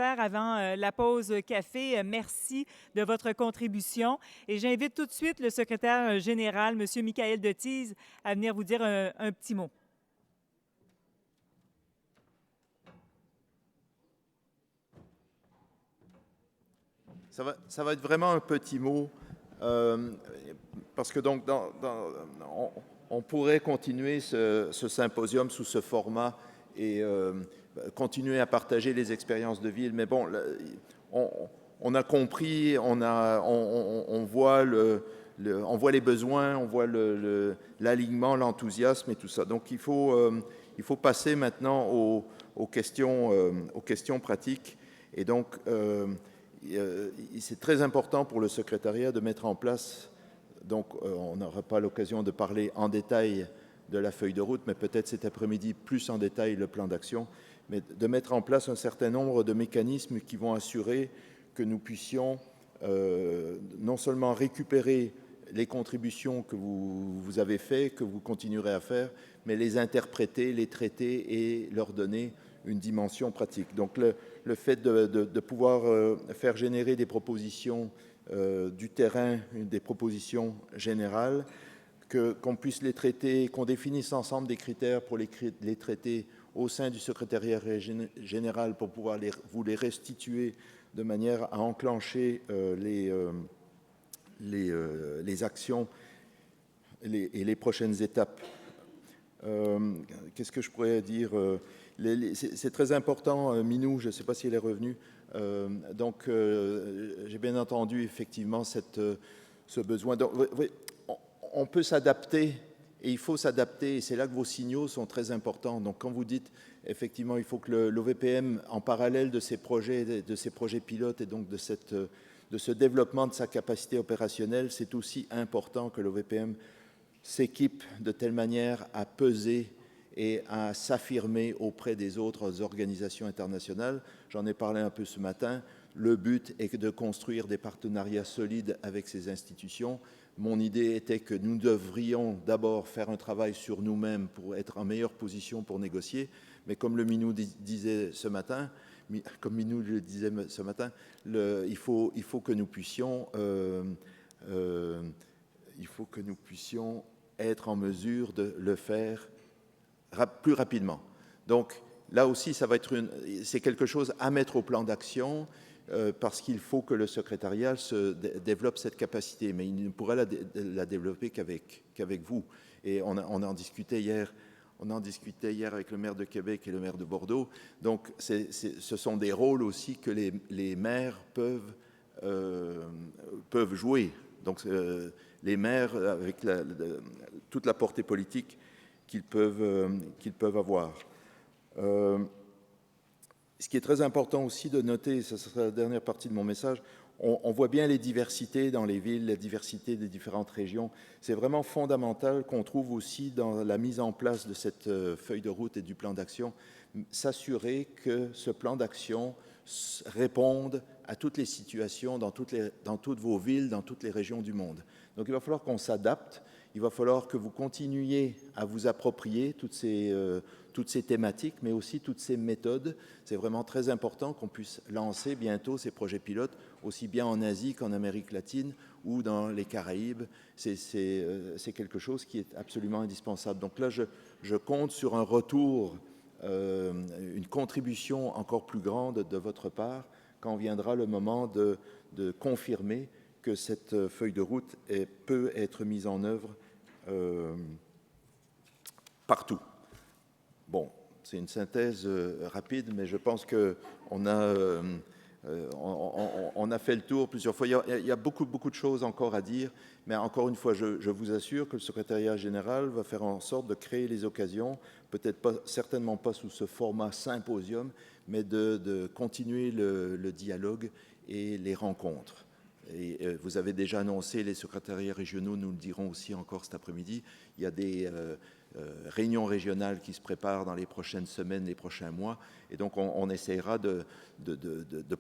avant la pause café. Merci de votre contribution. Et j'invite tout de suite le secrétaire général, M. Michael Dethize, à venir vous dire un petit mot. Ça va être vraiment un petit mot, parce que donc on pourrait continuer ce symposium sous ce format et continuer à partager les expériences de ville. Mais bon, on a compris, on voit on voit les besoins, on voit l'alignement, l'enthousiasme et tout ça. Donc il faut passer maintenant aux questions pratiques. Et donc, c'est très important pour le secrétariat de mettre en place, donc on n'aura pas l'occasion de parler en détail de la feuille de route, mais peut-être cet après-midi plus en détail le plan d'action, mais de mettre en place un certain nombre de mécanismes qui vont assurer que nous puissions non seulement récupérer les contributions que vous avez faites, que vous continuerez à faire, mais les interpréter, les traiter et leur donner une dimension pratique. Donc le fait de pouvoir faire générer des propositions du terrain, des propositions générales, qu'on puisse les traiter, qu'on définisse ensemble des critères pour les traiter au sein du secrétariat général pour pouvoir vous les restituer de manière à enclencher les actions et les prochaines étapes. Qu'est-ce que je pourrais dire? C'est très important, Minou, je ne sais pas si elle est revenue. Donc, j'ai bien entendu effectivement ce besoin. Donc, oui, on peut s'adapter et il faut s'adapter, et c'est là que vos signaux sont très importants. Donc, quand vous dites effectivement, il faut que l'OVPM, en parallèle de ces projets pilotes et donc de ce développement de sa capacité opérationnelle, c'est aussi important que l'OVPM s'équipe de telle manière à peser et à s'affirmer auprès des autres organisations internationales. J'en ai parlé un peu ce matin. Le but est de construire des partenariats solides avec ces institutions. Mon idée était que nous devrions d'abord faire un travail sur nous-mêmes pour être en meilleure position pour négocier. Mais comme le Minou disait ce matin, il faut que nous puissions être en mesure de le faire plus rapidement. Donc là aussi, c'est quelque chose à mettre au plan d'action parce qu'il faut que le secrétariat développe cette capacité, mais il ne pourra la développer qu'avec vous. Et on en discutait hier. On en discutait hier avec le maire de Québec et le maire de Bordeaux. Donc, ce sont des rôles aussi que les maires peuvent jouer. Donc, les maires, avec toute la portée politique qu'ils peuvent avoir. Ce qui est très important aussi de noter, ça sera la dernière partie de mon message, on voit bien les diversités dans les villes, la diversité des différentes régions. C'est vraiment fondamental qu'on trouve aussi dans la mise en place de cette feuille de route et du plan d'action, s'assurer que ce plan d'action réponde à toutes les situations dans toutes vos villes, dans toutes les régions du monde. Donc il va falloir qu'on s'adapte, il va falloir que vous continuiez à vous approprier toutes ces thématiques, mais aussi toutes ces méthodes. C'est vraiment très important qu'on puisse lancer bientôt ces projets pilotes, aussi bien en Asie qu'en Amérique latine ou dans les Caraïbes. C'est quelque chose qui est absolument indispensable. Donc là, je compte sur un retour, une contribution encore plus grande de votre part quand viendra le moment de confirmer que cette feuille de route peut être mise en œuvre partout. Bon, c'est une synthèse rapide, mais je pense qu'on a, on a fait le tour plusieurs fois. Il y a beaucoup de choses encore à dire, mais encore une fois, je vous assure que le secrétariat général va faire en sorte de créer les occasions, peut-être pas, certainement pas sous ce format symposium, mais de continuer le dialogue et les rencontres. Et vous avez déjà annoncé, les secrétariats régionaux nous le diront aussi encore cet après-midi, il y a des réunions régionales qui se préparent dans les prochaines semaines, les prochains mois, et donc on essaiera de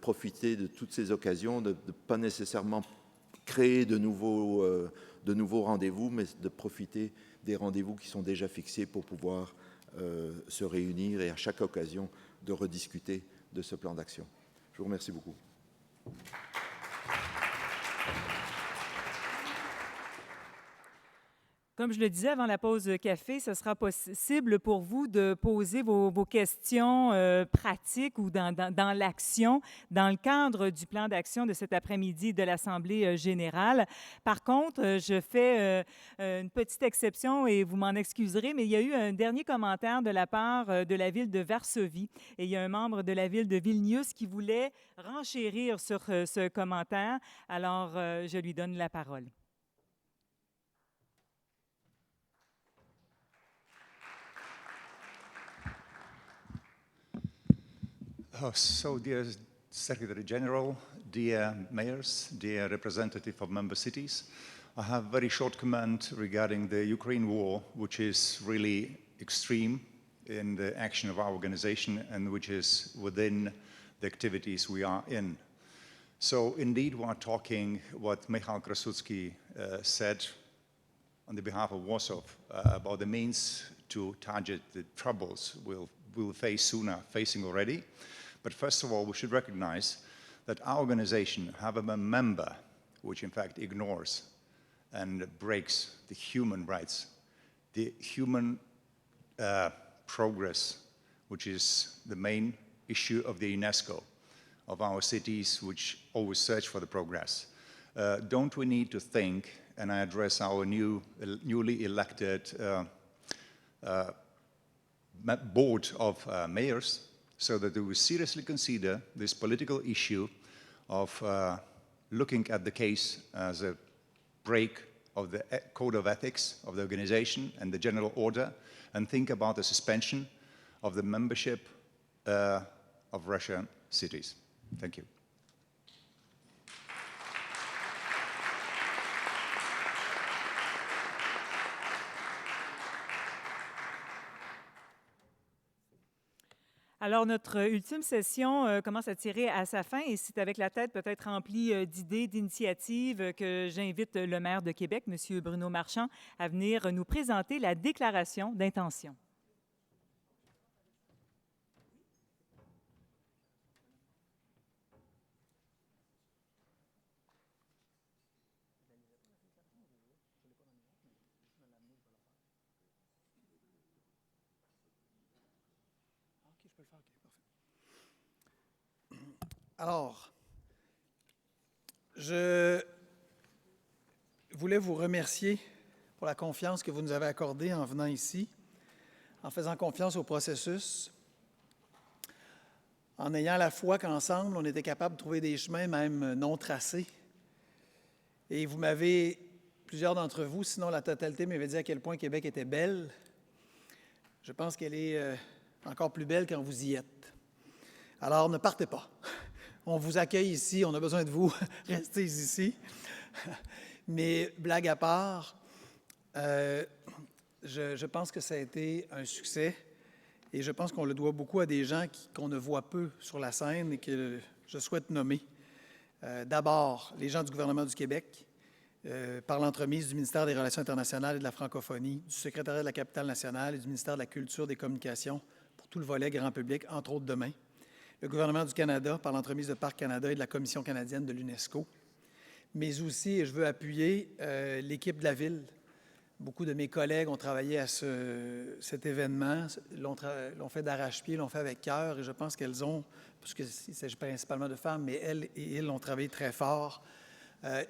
profiter de toutes ces occasions, de ne pas nécessairement créer de nouveaux rendez-vous, mais de profiter des rendez-vous qui sont déjà fixés pour pouvoir se réunir et à chaque occasion de rediscuter de ce plan d'action. Je Je vous remercie beaucoup. Comme je le disais avant la pause café, ce sera possible pour vous de poser vos questions pratiques ou dans l'action, dans le cadre du plan d'action de cet après-midi de l'Assemblée générale. Par contre, je fais une petite exception et vous m'en excuserez, mais il y a eu un dernier commentaire de la part de la ville de Varsovie et il y a un membre de la ville de Vilnius qui voulait renchérir sur ce commentaire. Alors, je lui donne la parole. So, dear Secretary General, dear mayors, dear representative of member cities, I have a very short comment regarding the Ukraine war, which is really extreme in the action of our organization and which is within the activities we are in. So, indeed, we are talking what Michal Krasutsky said on the behalf of Warsaw about the means to target the troubles we'll face sooner, facing already. But first of all, we should recognize that our organization have a member which in fact ignores and breaks the human rights, the human progress, which is the main issue of the UNESCO, of our cities which always search for the progress. Don't we need to think, and I address our newly elected board of mayors, so that they will seriously consider this political issue of looking at the case as a break of the code of ethics of the organization and the general order, and think about the suspension of the membership of Russian cities. Thank you. Alors, notre ultime session commence à tirer à sa fin et c'est avec la tête peut-être remplie d'idées, d'initiatives que j'invite le maire de Québec, M. Bruno Marchand, à venir nous présenter la déclaration d'intention. Alors, je voulais vous remercier pour la confiance que vous nous avez accordée en venant ici, en faisant confiance au processus, en ayant la foi qu'ensemble, on était capable de trouver des chemins même non tracés. Et vous m'avez, plusieurs d'entre vous, sinon la totalité, m'avait dit à quel point Québec était belle. Je pense qu'elle est encore plus belle quand vous y êtes. Alors, ne partez pas. On vous accueille ici, on a besoin de vous, restez ici. Mais blague à part, je pense que ça a été un succès et je pense qu'on le doit beaucoup à des gens qu'on ne voit peu sur la scène et que je souhaite nommer. D'abord, les gens du gouvernement du Québec, par l'entremise du ministère des Relations internationales et de la francophonie, du secrétariat de la capitale nationale et du ministère de la Culture et des Communications pour tout le volet grand public, entre autres demain. Le gouvernement du Canada, par l'entremise de Parcs Canada et de la Commission canadienne de l'UNESCO, mais aussi, et je veux appuyer l'équipe de la Ville. Beaucoup de mes collègues ont travaillé à cet événement, l'ont fait d'arrache-pied, l'ont fait avec cœur, et je pense qu'elles ont, parce qu'il s'agit principalement de femmes, mais elles et ils ont travaillé très fort,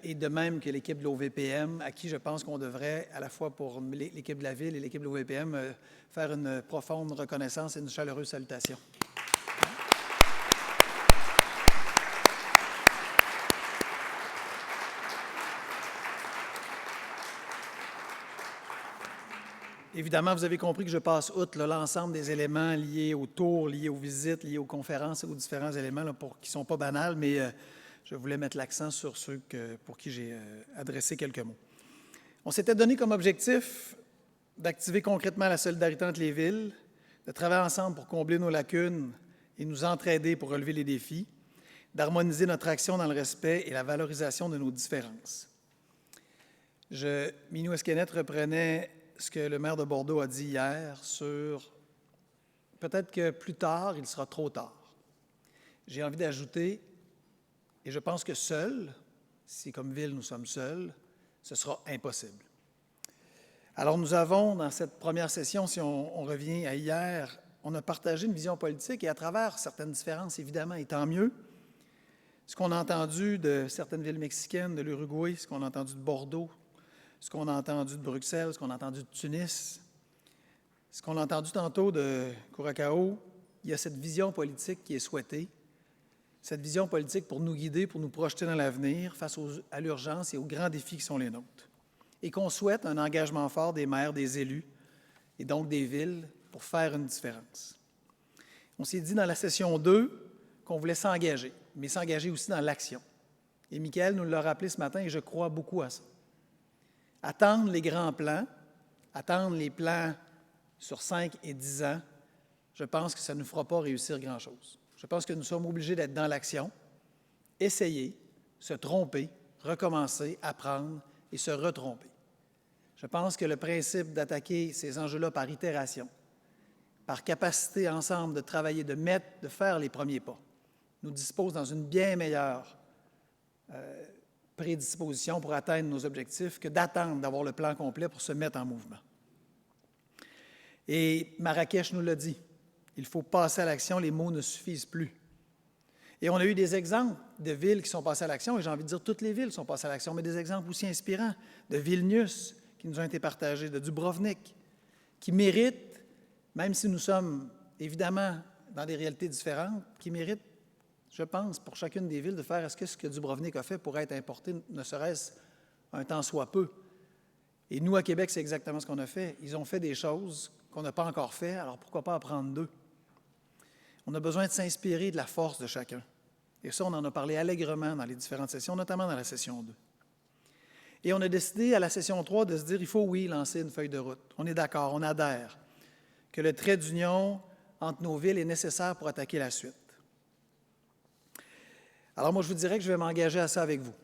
et de même que l'équipe de l'OVPM, à qui je pense qu'on devrait, à la fois pour l'équipe de la Ville et l'équipe de l'OVPM, faire une profonde reconnaissance et une chaleureuse salutation. Évidemment, vous avez compris que je passe outre l'ensemble des éléments liés aux tours, liés aux visites, liés aux conférences et aux différents éléments qui ne sont pas banals, mais je voulais mettre l'accent sur ceux pour qui j'ai adressé quelques mots. On s'était donné comme objectif d'activer concrètement la solidarité entre les villes, de travailler ensemble pour combler nos lacunes et nous entraider pour relever les défis, d'harmoniser notre action dans le respect et la valorisation de nos différences. Minou Esquenet reprenait ce que le maire de Bordeaux a dit hier sur peut-être que plus tard, il sera trop tard. j'ai envie d'ajouter, et je pense que seul, si comme ville nous sommes seuls, ce sera impossible. Alors nous avons, dans cette première session, si on revient à hier, on a partagé une vision politique et à travers certaines différences, évidemment, et tant mieux, ce qu'on a entendu de certaines villes mexicaines, de l'Uruguay, ce qu'on a entendu de Bordeaux, ce qu'on a entendu de Bruxelles, ce qu'on a entendu de Tunis, ce qu'on a entendu tantôt de Curaçao, il y a cette vision politique qui est souhaitée, cette vision politique pour nous guider, pour nous projeter dans l'avenir face à l'urgence et aux grands défis qui sont les nôtres. Et qu'on souhaite un engagement fort des maires, des élus, et donc des villes, pour faire une différence. On s'est dit dans la session 2 qu'on voulait s'engager, mais s'engager aussi dans l'action. Et Michael nous l'a rappelé ce matin, et je crois beaucoup à ça. Attendre les grands plans, attendre les plans sur 5 et 10 ans, je pense que ça ne nous fera pas réussir grand-chose. Je pense que nous sommes obligés d'être dans l'action, essayer, se tromper, recommencer, apprendre et se retromper. Je pense que le principe d'attaquer ces enjeux-là par itération, par capacité ensemble de travailler, de faire les premiers pas, nous dispose dans une bien meilleure prédisposition pour atteindre nos objectifs que d'attendre d'avoir le plan complet pour se mettre en mouvement. Et Marrakech nous l'a dit, il faut passer à l'action, les mots ne suffisent plus. Et on a eu des exemples de villes qui sont passées à l'action, et j'ai envie de dire toutes les villes sont passées à l'action, mais des exemples aussi inspirants, de Vilnius, qui nous ont été partagés, de Dubrovnik, qui méritent, même si nous sommes évidemment dans des réalités différentes, qui méritent, je pense, pour chacune des villes, de faire est-ce que ce que Dubrovnik a fait pourrait être importé, ne serait-ce un temps soit peu. Et nous, à Québec, c'est exactement ce qu'on a fait. Ils ont fait des choses qu'on n'a pas encore fait, alors pourquoi pas apprendre d'eux? On a besoin de s'inspirer de la force de chacun. Et ça, on en a parlé allègrement dans les différentes sessions, notamment dans la session 2. Et on a décidé à la session 3 de se dire, il faut, oui, lancer une feuille de route. On est d'accord, on adhère, que le trait d'union entre nos villes est nécessaire pour attaquer la suite. Alors moi, je vous dirais que je vais m'engager à ça avec vous.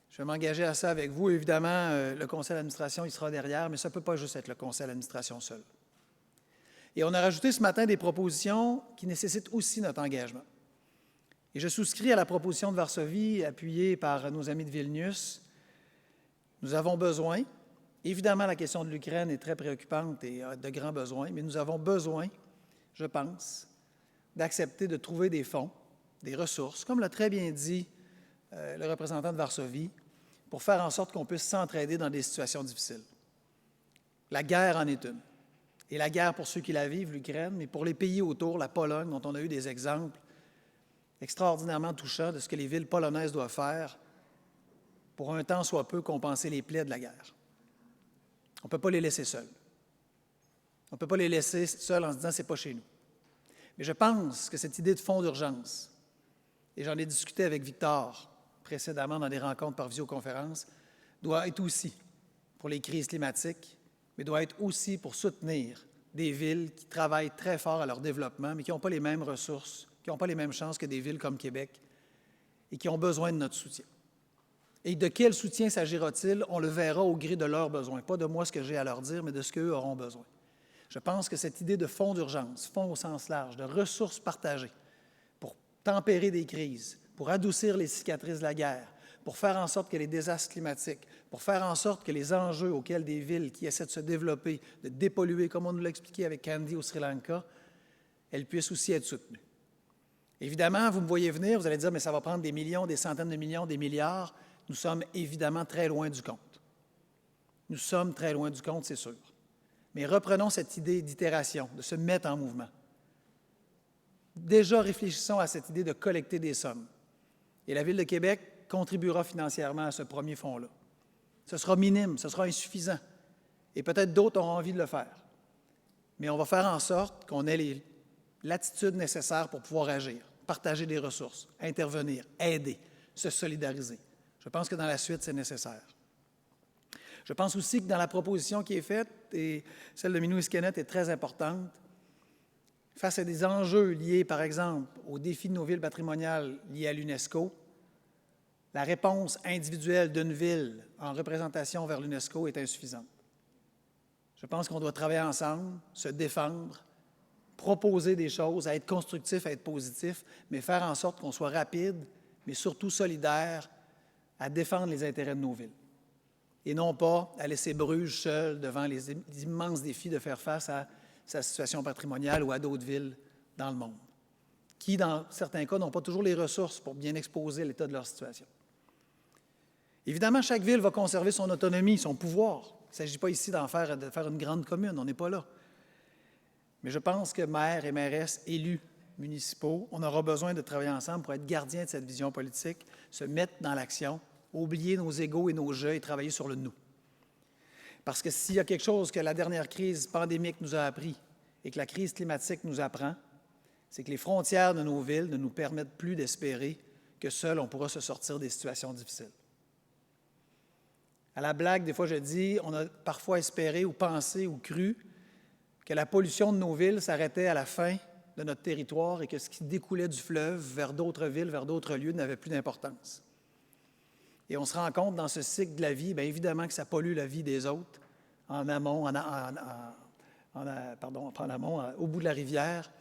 Je vais m'engager à ça avec vous. Évidemment, le conseil d'administration, il sera derrière, mais ça ne peut pas juste être le conseil d'administration seul. Et on a rajouté ce matin des propositions qui nécessitent aussi notre engagement. Et je souscris à la proposition de Varsovie, appuyée par nos amis de Vilnius. Nous avons besoin, évidemment la question de l'Ukraine est très préoccupante et a de grands besoins, mais nous avons besoin, je pense, d'accepter de trouver des fonds, des ressources, comme l'a très bien dit le représentant de Varsovie, pour faire en sorte qu'on puisse s'entraider dans des situations difficiles. La guerre en est une. Et la guerre pour ceux qui la vivent, l'Ukraine, mais pour les pays autour, la Pologne, dont on a eu des exemples extraordinairement touchants de ce que les villes polonaises doivent faire pour un temps soit peu compenser les plaies de la guerre. On ne peut pas les laisser seuls. On ne peut pas les laisser seuls en se disant « c'est pas chez nous ». Mais je pense que cette idée de fonds d'urgence, et j'en ai discuté avec Victor précédemment dans des rencontres par visioconférence, doit être aussi pour les crises climatiques, mais doit être aussi pour soutenir des villes qui travaillent très fort à leur développement, mais qui n'ont pas les mêmes ressources, qui n'ont pas les mêmes chances que des villes comme Québec et qui ont besoin de notre soutien. Et de quel soutien s'agira-t-il? On le verra au gré de leurs besoins. Pas de moi ce que j'ai à leur dire, mais de ce qu'eux auront besoin. Je pense que cette idée de fonds d'urgence, fonds au sens large, de ressources partagées pour tempérer des crises, pour adoucir les cicatrices de la guerre, pour faire en sorte que les désastres climatiques, pour faire en sorte que les enjeux auxquels des villes qui essaient de se développer, de dépolluer, comme on nous l'a expliqué avec Candy au Sri Lanka, elles puissent aussi être soutenues. Évidemment, vous me voyez venir, vous allez dire, mais ça va prendre des millions, des centaines de millions, des milliards. Nous sommes évidemment très loin du compte. Nous sommes très loin du compte, c'est sûr. Mais reprenons cette idée d'itération, de se mettre en mouvement. Déjà, réfléchissons à cette idée de collecter des sommes. Et la Ville de Québec contribuera financièrement à ce premier fonds-là. Ce sera minime, ce sera insuffisant. Et peut-être d'autres auront envie de le faire. Mais on va faire en sorte qu'on ait l'attitude nécessaire pour pouvoir agir, partager des ressources, intervenir, aider, se solidariser. Je pense que dans la suite, c'est nécessaire. Je pense aussi que dans la proposition qui est faite, et celle de Minou Iskenet est très importante, face à des enjeux liés, par exemple, aux défis de nos villes patrimoniales liés à l'UNESCO, la réponse individuelle d'une ville en représentation vers l'UNESCO est insuffisante. Je pense qu'on doit travailler ensemble, se défendre, proposer des choses, à être constructif, à être positif, mais faire en sorte qu'on soit rapide, mais surtout solidaire, à défendre les intérêts de nos villes. Et non pas à laisser Bruges seul devant les immenses défis de faire face à sa situation patrimoniale ou à d'autres villes dans le monde, qui, dans certains cas, n'ont pas toujours les ressources pour bien exposer l'état de leur situation. Évidemment, chaque ville va conserver son autonomie, son pouvoir. Il ne s'agit pas ici de faire une grande commune, on n'est pas là. Mais je pense que maires et mairesses élus municipaux, on aura besoin de travailler ensemble pour être gardiens de cette vision politique, se mettre dans l'action, oublier nos égos et nos jeux et travailler sur le « nous ». Parce que s'il y a quelque chose que la dernière crise pandémique nous a appris et que la crise climatique nous apprend, c'est que les frontières de nos villes ne nous permettent plus d'espérer que seuls on pourra se sortir des situations difficiles. À la blague, des fois je dis, on a parfois espéré ou pensé ou cru que la pollution de nos villes s'arrêtait à la fin de notre territoire et que ce qui découlait du fleuve vers d'autres villes, vers d'autres lieux, n'avait plus d'importance. Et on se rend compte dans ce cycle de la vie, bien évidemment que ça pollue la vie des autres, en amont, au bout de la rivière,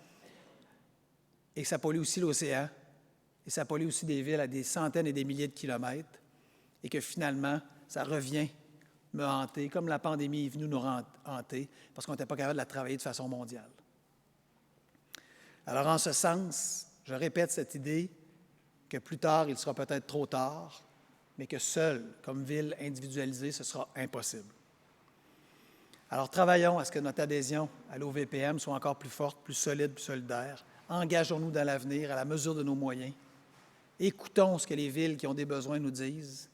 et que ça pollue aussi l'océan, et ça pollue aussi des villes à des centaines et des milliers de kilomètres, et que finalement, ça revient me hanter, comme la pandémie est venue nous hanter, parce qu'on n'était pas capable de la travailler de façon mondiale. Alors, en ce sens, je répète cette idée que plus tard, il sera peut-être trop tard, mais que seul, comme ville individualisée, ce sera impossible. Alors, travaillons à ce que notre adhésion à l'OVPM soit encore plus forte, plus solide, plus solidaire. Engageons-nous dans l'avenir à la mesure de nos moyens. Écoutons ce que les villes qui ont des besoins nous disent,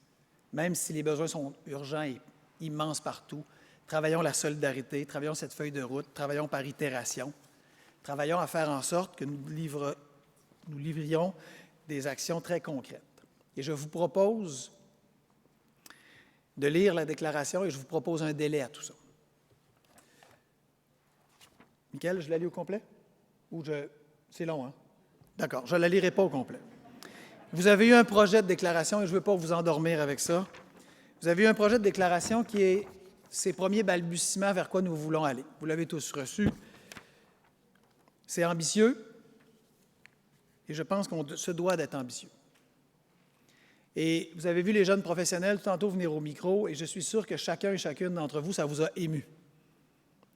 même si les besoins sont urgents et immenses partout. Travaillons la solidarité, travaillons cette feuille de route, travaillons par itération. Travaillons à faire en sorte que nous livrions des actions très concrètes. Et je vous propose de lire la déclaration et je vous propose un délai à tout ça. Michael, je la lis au complet? C'est long, hein? D'accord, je ne la lirai pas au complet. Vous avez eu un projet de déclaration, et je ne veux pas vous endormir avec ça. Vous avez eu un projet de déclaration qui est ces premiers balbutiements vers quoi nous voulons aller. Vous l'avez tous reçu. C'est ambitieux, et je pense qu'on se doit d'être ambitieux. Et vous avez vu les jeunes professionnels tantôt venir au micro, et je suis sûr que chacun et chacune d'entre vous, ça vous a ému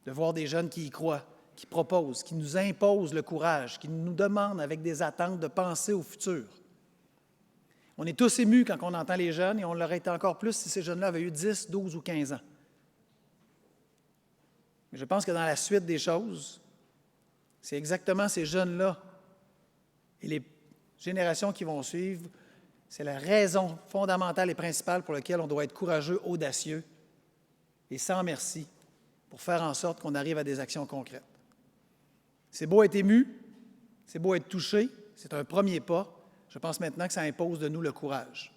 de voir des jeunes qui y croient, qui proposent, qui nous imposent le courage, qui nous demandent avec des attentes de penser au futur. On est tous émus quand on entend les jeunes, et on l'aurait été encore plus si ces jeunes-là avaient eu 10, 12 ou 15 ans. Mais je pense que dans la suite des choses, c'est exactement ces jeunes-là et les générations qui vont suivre, c'est la raison fondamentale et principale pour laquelle on doit être courageux, audacieux et sans merci pour faire en sorte qu'on arrive à des actions concrètes. C'est beau être ému, c'est beau être touché, c'est un premier pas. Je pense maintenant que ça impose de nous le courage.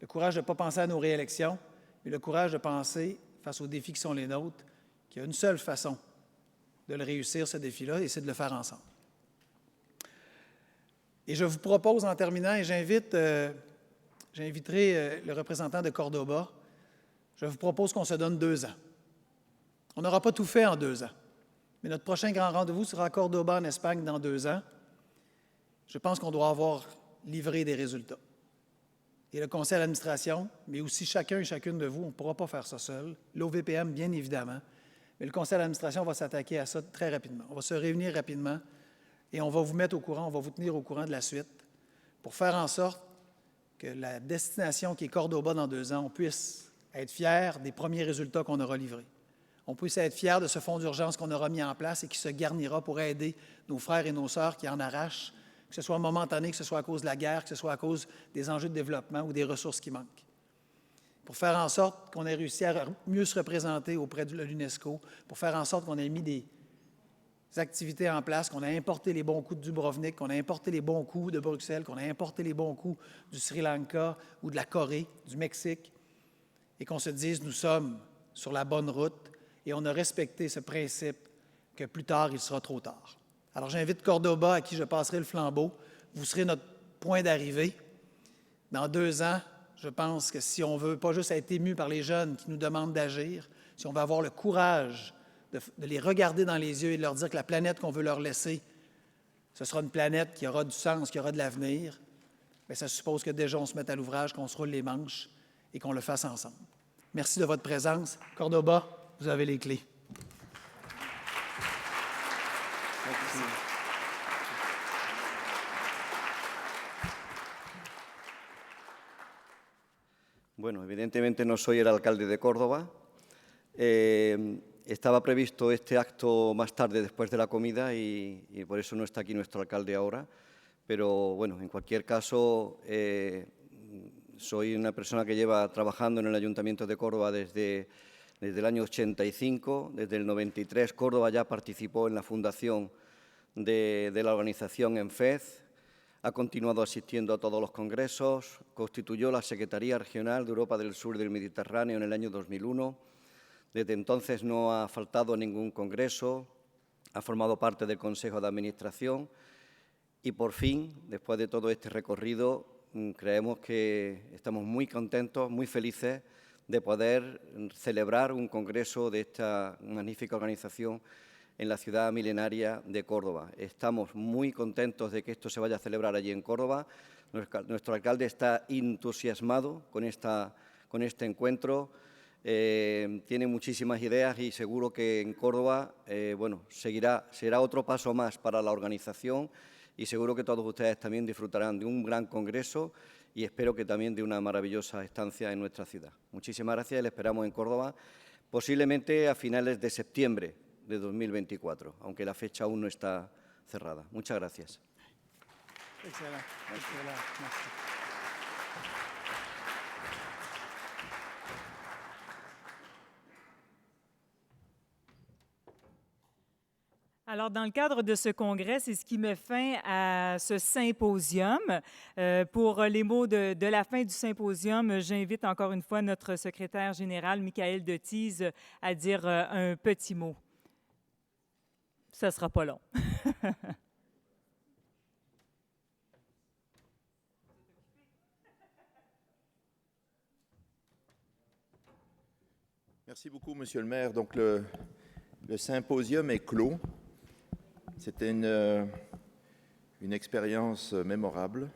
Le courage de ne pas penser à nos réélections, mais le courage de penser, face aux défis qui sont les nôtres, qu'il y a une seule façon de le réussir, ce défi-là, et c'est de le faire ensemble. Et je vous propose, en terminant, et j'inviterai le représentant de Cordoba, je vous propose qu'on se donne 2 ans. On n'aura pas tout fait en 2 ans, mais notre prochain grand rendez-vous sera à Cordoba, en Espagne, dans 2 ans. Je pense qu'on doit avoir livré des résultats. Et le conseil d'administration, mais aussi chacun et chacune de vous, on ne pourra pas faire ça seul. L'OVPM, bien évidemment, mais le conseil d'administration va s'attaquer à ça très rapidement. On va se réunir rapidement et on va vous mettre au courant, on va vous tenir au courant de la suite pour faire en sorte que la destination qui est Cordoba dans 2 ans, on puisse être fiers des premiers résultats qu'on aura livrés. On puisse être fiers de ce fonds d'urgence qu'on aura mis en place et qui se garnira pour aider nos frères et nos sœurs qui en arrachent, que ce soit momentané, que ce soit à cause de la guerre, que ce soit à cause des enjeux de développement ou des ressources qui manquent. Pour faire en sorte qu'on ait réussi à mieux se représenter auprès de l'UNESCO, pour faire en sorte qu'on ait mis des activités en place, qu'on ait importé les bons coups de Dubrovnik, qu'on ait importé les bons coups de Bruxelles, qu'on ait importé les bons coups du Sri Lanka ou de la Corée, du Mexique, et qu'on se dise nous sommes sur la bonne route et on a respecté ce principe que plus tard, il sera trop tard. Alors, j'invite Cordoba, à qui je passerai le flambeau. Vous serez notre point d'arrivée. Dans 2 ans, je pense que si on veut pas juste être ému par les jeunes qui nous demandent d'agir, si on veut avoir le courage de les regarder dans les yeux et de leur dire que la planète qu'on veut leur laisser, ce sera une planète qui aura du sens, qui aura de l'avenir, bien, ça suppose que déjà on se mette à l'ouvrage, qu'on se roule les manches et qu'on le fasse ensemble. Merci de votre présence. Cordoba, vous avez les clés. Merci. Bueno, evidentemente no soy el alcalde de Córdoba. Estaba previsto este acto más tarde, después de la comida, y por eso no está aquí nuestro alcalde ahora. Pero, bueno, en cualquier caso, soy una persona que lleva trabajando en el Ayuntamiento de Córdoba desde el año 85. Desde el 93, Córdoba ya participó en la fundación de la organización ENFEZ. Ha continuado asistiendo a todos los congresos, constituyó la Secretaría Regional de Europa del Sur y del Mediterráneo en el año 2001. Desde entonces no ha faltado ningún congreso, ha formado parte del Consejo de Administración y, por fin, después de todo este recorrido, creemos que estamos muy contentos, muy felices de poder celebrar un congreso de esta magnífica organización en la ciudad milenaria de Córdoba. Estamos muy contentos de que esto se vaya a celebrar allí en Córdoba. Nuestro alcalde está entusiasmado con este encuentro. Tiene muchísimas ideas y seguro que en Córdoba será otro paso más para la organización y seguro que todos ustedes también disfrutarán de un gran congreso y espero que también de una maravillosa estancia en nuestra ciudad. Muchísimas gracias y le esperamos en Córdoba, posiblemente a finales de septiembre de 2024, aunque la fecha aún no está cerrada. Muchas gracias. Excelente. Excelente. Merci. Alors, dans le cadre de ce congrès, c'est ce qui met fin à ce symposium. Pour les mots de la fin du symposium, j'invite encore une fois notre secrétaire général, Michael Dethize, à dire un petit mot. Ça ne sera pas long. Merci beaucoup, Monsieur le maire. Donc, le symposium est clos. C'était une expérience mémorable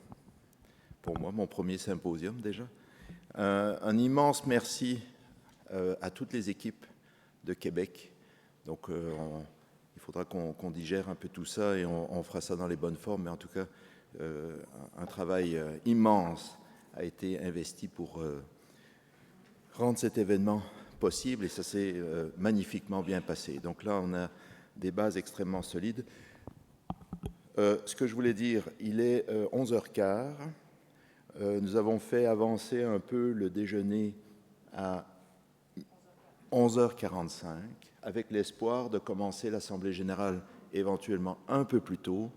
pour moi, mon premier symposium déjà. Un immense merci à toutes les équipes de Québec. Donc, il faudra qu'on digère un peu tout ça et on fera ça dans les bonnes formes. Mais en tout cas, un travail immense a été investi pour rendre cet événement possible et ça s'est magnifiquement bien passé. Donc là, on a des bases extrêmement solides. Ce que je voulais dire, il est 11h15. Nous avons fait avancer un peu le déjeuner à 11h45 avec l'espoir de commencer l'Assemblée générale éventuellement un peu plus tôt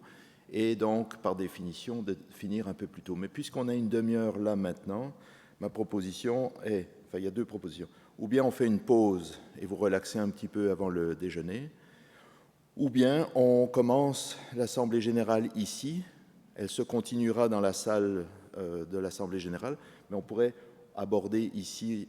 et donc, par définition, de finir un peu plus tôt. Mais puisqu'on a une demi-heure là maintenant, ma proposition est, enfin, il y a deux propositions. Ou bien on fait une pause et vous relaxez un petit peu avant le déjeuner, ou bien on commence l'Assemblée générale ici, elle se continuera dans la salle de l'Assemblée générale, mais on pourrait aborder ici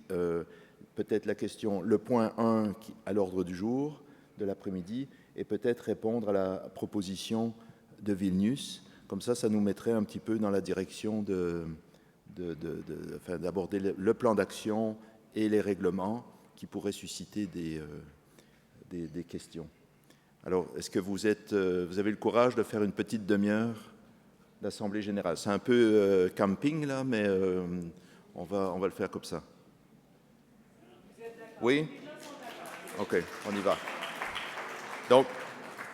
peut-être la question, le point 1 à l'ordre du jour de l'après-midi, et peut-être répondre à la proposition de Vilnius. Comme ça nous mettrait un petit peu dans la direction d'aborder le plan d'action et les règlements qui pourraient susciter des questions. Alors, est-ce que vous avez le courage de faire une petite demi-heure d'Assemblée générale? C'est un peu camping, là, mais on va le faire comme ça. Oui? OK, on y va. Donc,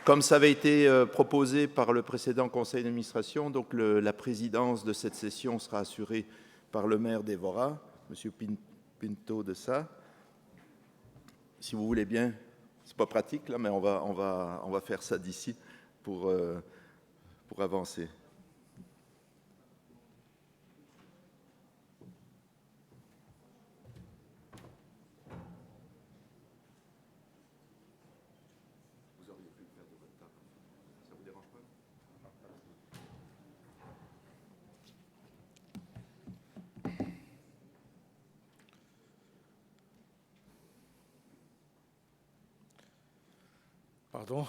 comme ça avait été proposé par le précédent conseil d'administration, donc la présidence de cette session sera assurée par le maire d'Évora, M. Pinto de Sa. Si vous voulez bien, c'est pas pratique là, mais on va faire ça d'ici pour avancer. Vous auriez pu le faire de votre table. Ça vous dérange pas? Pardon.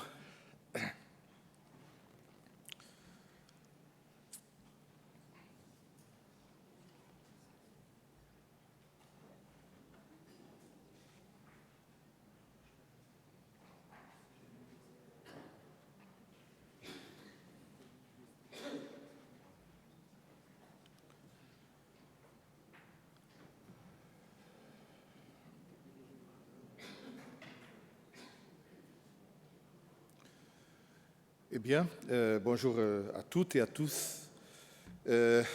Eh bien, bonjour à toutes et à tous. Nous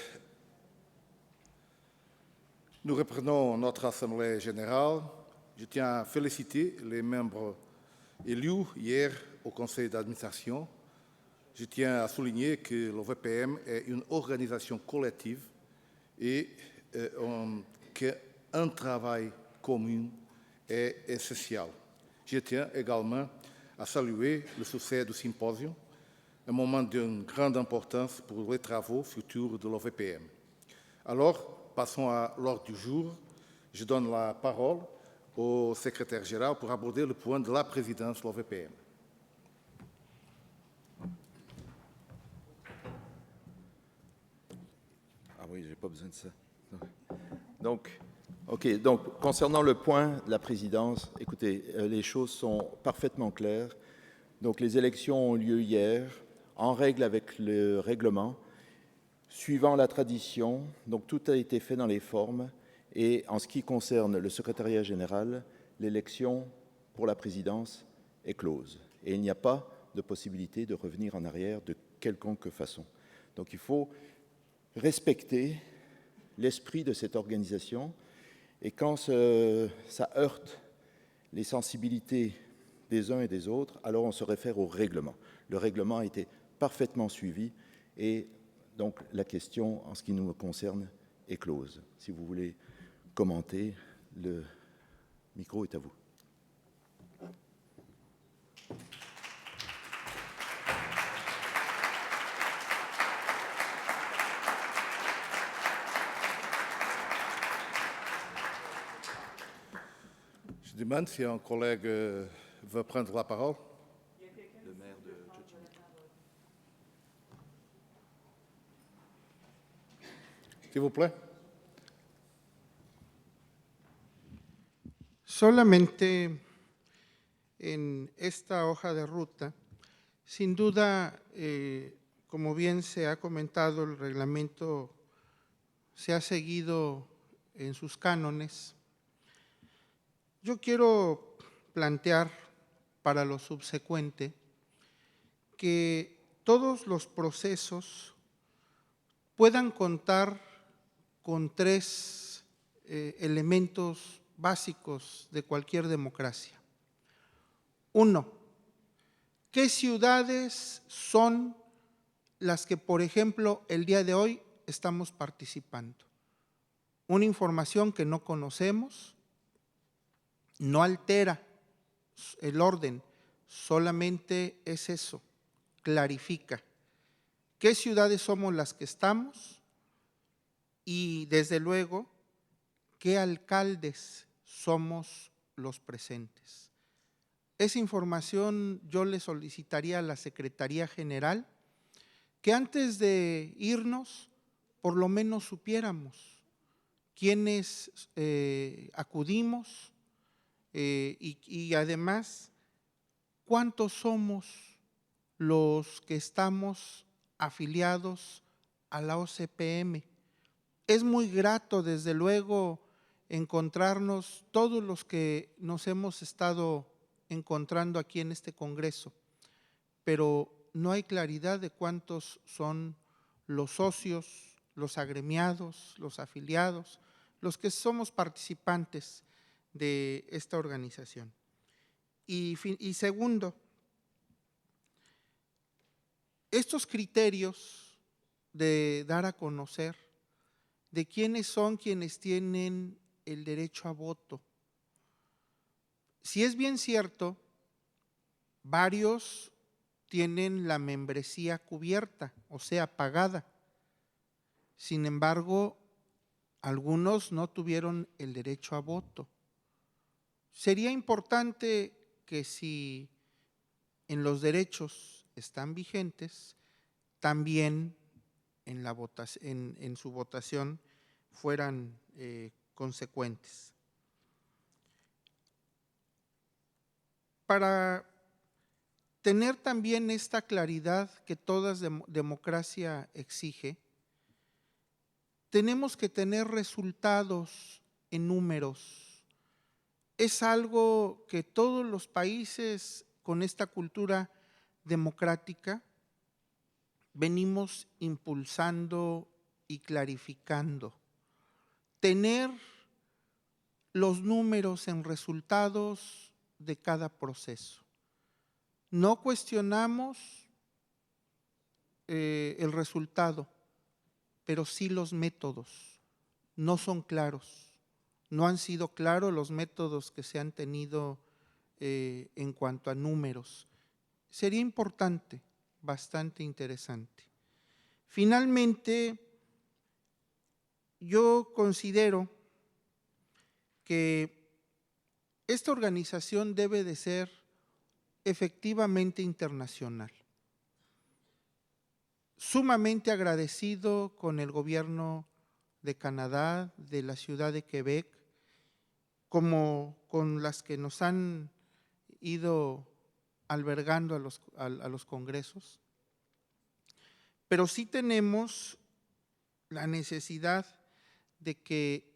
reprenons notre Assemblée générale. Je tiens à féliciter les membres élus hier au Conseil d'administration. Je tiens à souligner que l'OVPM est une organisation collective et qu'un travail commun est essentiel. Je tiens également à saluer le succès du symposium, un moment d'une grande importance pour les travaux futurs de l'OVPM. Alors, passons à l'ordre du jour. Je donne la parole au secrétaire général pour aborder le point de la présidence de l'OVPM. Ah oui, j'ai pas besoin de ça. Donc, concernant le point de la présidence, écoutez, les choses sont parfaitement claires. Donc, les élections ont lieu hier, en règle avec le règlement, suivant la tradition. Donc, tout a été fait dans les formes. Et en ce qui concerne le secrétariat général, l'élection pour la présidence est close. Et il n'y a pas de possibilité de revenir en arrière de quelconque façon. Donc, il faut respecter l'esprit de cette organisation. Et quand ça heurte les sensibilités des uns et des autres, alors on se réfère au règlement. Le règlement a été parfaitement suivi et donc la question, en ce qui nous concerne, est close. Si vous voulez commenter, le micro est à vous. Je demande si un collègue veut prendre la parole. Le maire de Tchétchénie. S'il vous plaît. Solamente en esta hoja de ruta, sin duda, como bien se ha comentado, el reglamento se ha seguido en sus cánones. Yo quiero plantear para lo subsecuente que todos los procesos puedan contar con tres elementos básicos de cualquier democracia. Uno, ¿qué ciudades son las que, por ejemplo, el día de hoy estamos participando? Una información que no conocemos, no altera el orden, solamente es eso, clarifica qué ciudades somos las que estamos y, desde luego, qué alcaldes somos los presentes. Esa información yo le solicitaría a la Secretaría General que antes de irnos, por lo menos supiéramos quiénes acudimos, y además, ¿cuántos somos los que estamos afiliados a la OCPM? Es muy grato, desde luego, encontrarnos todos los que nos hemos estado encontrando aquí en este Congreso, pero no hay claridad de cuántos son los socios, los agremiados, los afiliados, los que somos participantes de esta organización. Y segundo, estos criterios de dar a conocer de quiénes son quienes tienen el derecho a voto. Si es bien cierto, varios tienen la membresía cubierta, o sea, pagada. Sin embargo, algunos no tuvieron el derecho a voto. Sería importante que si en los derechos están vigentes, también en, en su votación fueran consecuentes. Para tener también esta claridad que toda democracia exige, tenemos que tener resultados en números. Es algo que todos los países con esta cultura democrática venimos impulsando y clarificando. Tener los números en resultados de cada proceso. No cuestionamos el resultado, pero sí los métodos. No son claros. No han sido claros los métodos que se han tenido en cuanto a números. Sería importante, bastante interesante. Finalmente, yo considero que esta organización debe de ser efectivamente internacional. Sumamente agradecido con el gobierno de Canadá, de la ciudad de Quebec, como con las que nos han ido albergando a los congresos, pero sí tenemos la necesidad de que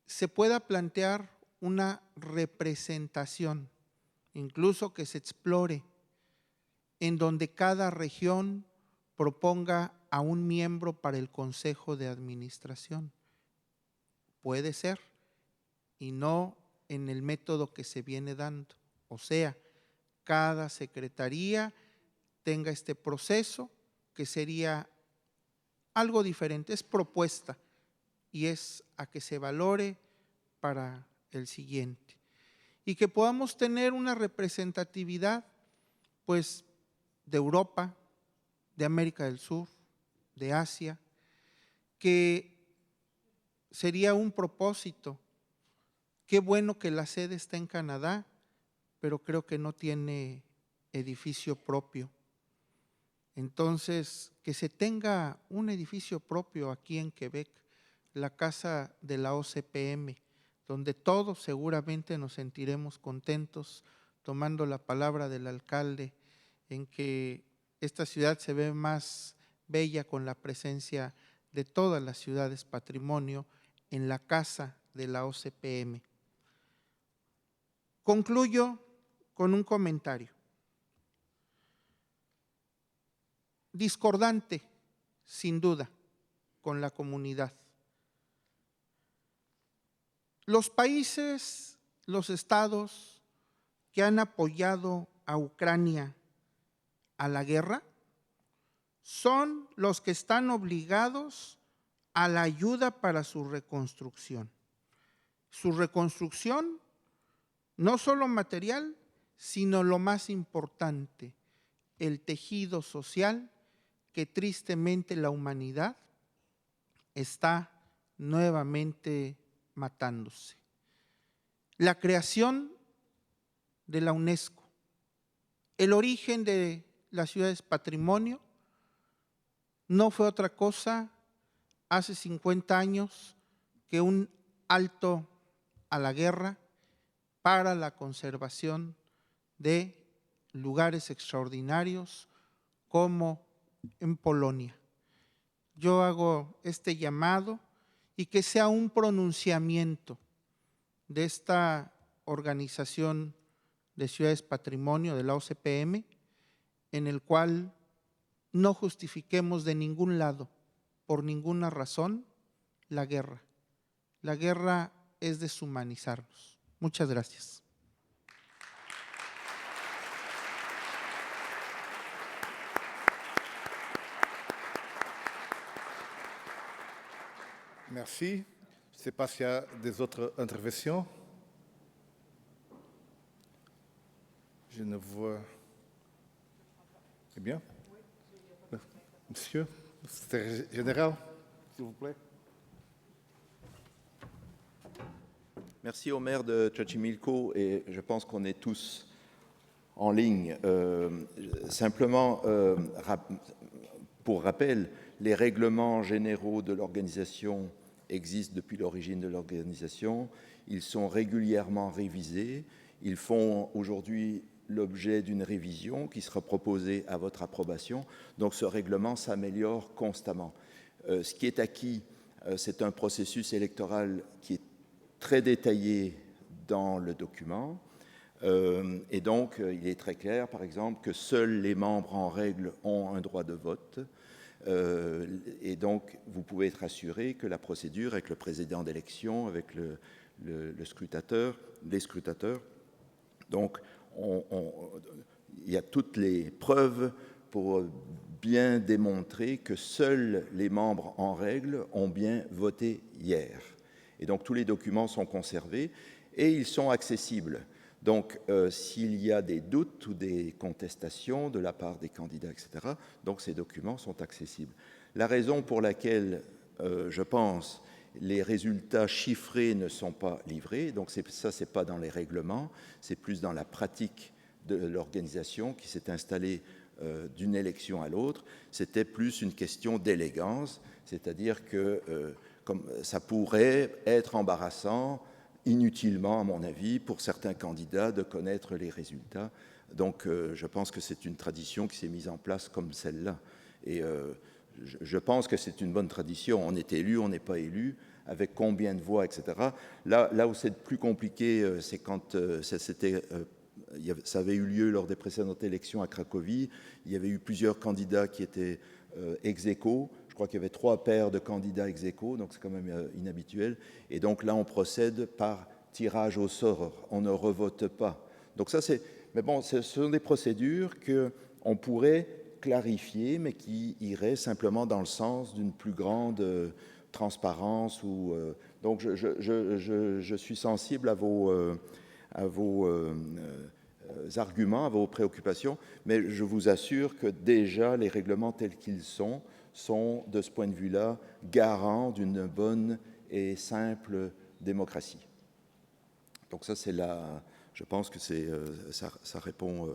se pueda plantear una representación, incluso que se explore, en donde cada región proponga a un miembro para el Consejo de Administración. Puede ser, y no en el método que se viene dando. O sea, cada secretaría tenga este proceso, que sería algo diferente, es propuesta, y es a que se valore para el siguiente. Y que podamos tener una representatividad, pues, de Europa, de América del Sur, de Asia, que sería un propósito. Qué bueno que la sede está en Canadá, pero creo que no tiene edificio propio. Entonces, que se tenga un edificio propio aquí en Quebec, la casa de la OCPM, donde todos seguramente nos sentiremos contentos tomando la palabra del alcalde en que esta ciudad se ve más bella con la presencia de todas las ciudades patrimonio en la casa de la OCPM. Concluyo con un comentario. Discordante, sin duda, con la comunidad. Los países, los estados que han apoyado a Ucrania a la guerra son los que están obligados a la ayuda para su reconstrucción. Su reconstrucción, no solo material, sino lo más importante, el tejido social que tristemente la humanidad está nuevamente matándose. La creación de la UNESCO, el origen de las ciudades patrimonio, no fue otra cosa hace 50 años que un alto a la guerra para la conservación de lugares extraordinarios como en Polonia. Yo hago este llamado y que sea un pronunciamiento de esta organización de ciudades patrimonio de la OCPM, en el cual no justifiquemos de ningún lado, por ninguna razón, la guerra. La guerra es deshumanizarnos. Muchas gracias. Merci. Je ne sais pas s'il y a des autres interventions. Je ne vois. Eh bien. Monsieur, secrétaire général, s'il vous plaît. Merci au maire de Xochimilco et je pense qu'on est tous en ligne. Simplement, pour rappel, les règlements généraux de l'organisation existent depuis l'origine de l'organisation. Ils sont régulièrement révisés. Ils font aujourd'hui l'objet d'une révision qui sera proposée à votre approbation. Donc ce règlement s'améliore constamment. Ce qui est acquis, c'est un processus électoral qui est très détaillé dans le document. Et donc, il est très clair, par exemple, que seuls les membres en règle ont un droit de vote. Et donc, vous pouvez être assuré que la procédure avec le président d'élection, avec le scrutateur, les scrutateurs, donc, il y a toutes les preuves pour bien démontrer que seuls les membres en règle ont bien voté hier. Et donc, tous les documents sont conservés et ils sont accessibles. Donc, s'il y a des doutes ou des contestations de la part des candidats, etc., donc ces documents sont accessibles. La raison pour laquelle, je pense, les résultats chiffrés ne sont pas livrés, donc ça, ce n'est pas dans les règlements, c'est plus dans la pratique de l'organisation qui s'est installée d'une élection à l'autre. C'était plus une question d'élégance, c'est-à-dire que comme ça pourrait être embarrassant, inutilement, à mon avis, pour certains candidats de connaître les résultats. Donc, je pense que c'est une tradition qui s'est mise en place comme celle-là. Et je pense que c'est une bonne tradition. On est élu, on n'est pas élu, avec combien de voix, etc. Là où c'est plus compliqué, c'est quand ça avait eu lieu lors des précédentes élections à Cracovie. Il y avait eu plusieurs candidats qui étaient ex aequo. Je crois qu'il y avait 3 paires de candidats ex aequo, donc c'est quand même inhabituel. Et donc là, on procède par tirage au sort. On ne revote pas. Donc ça, c'est... Mais bon, ce sont des procédures qu'on pourrait clarifier, mais qui iraient simplement dans le sens d'une plus grande transparence. Donc je suis sensible à vos arguments, à vos préoccupations, mais je vous assure que déjà les règlements tels qu'ils sont de ce point de vue-là garants d'une bonne et simple démocratie. Donc ça, c'est je pense que ça répond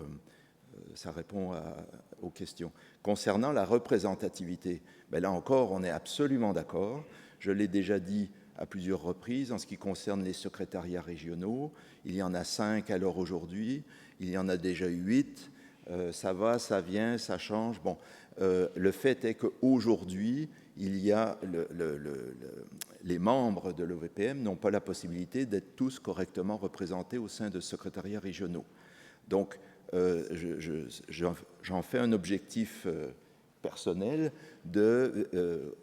aux questions. Concernant la représentativité, ben là encore, on est absolument d'accord. Je l'ai déjà dit à plusieurs reprises en ce qui concerne les secrétariats régionaux. Il y en a 5 à l'heure aujourd'hui. Il y en a déjà 8. Ça va, ça vient, ça change. Bon, le fait est qu'aujourd'hui, il y a les membres de l'OVPM n'ont pas la possibilité d'être tous correctement représentés au sein de secrétariats régionaux. Donc, j'en fais un objectif personnel de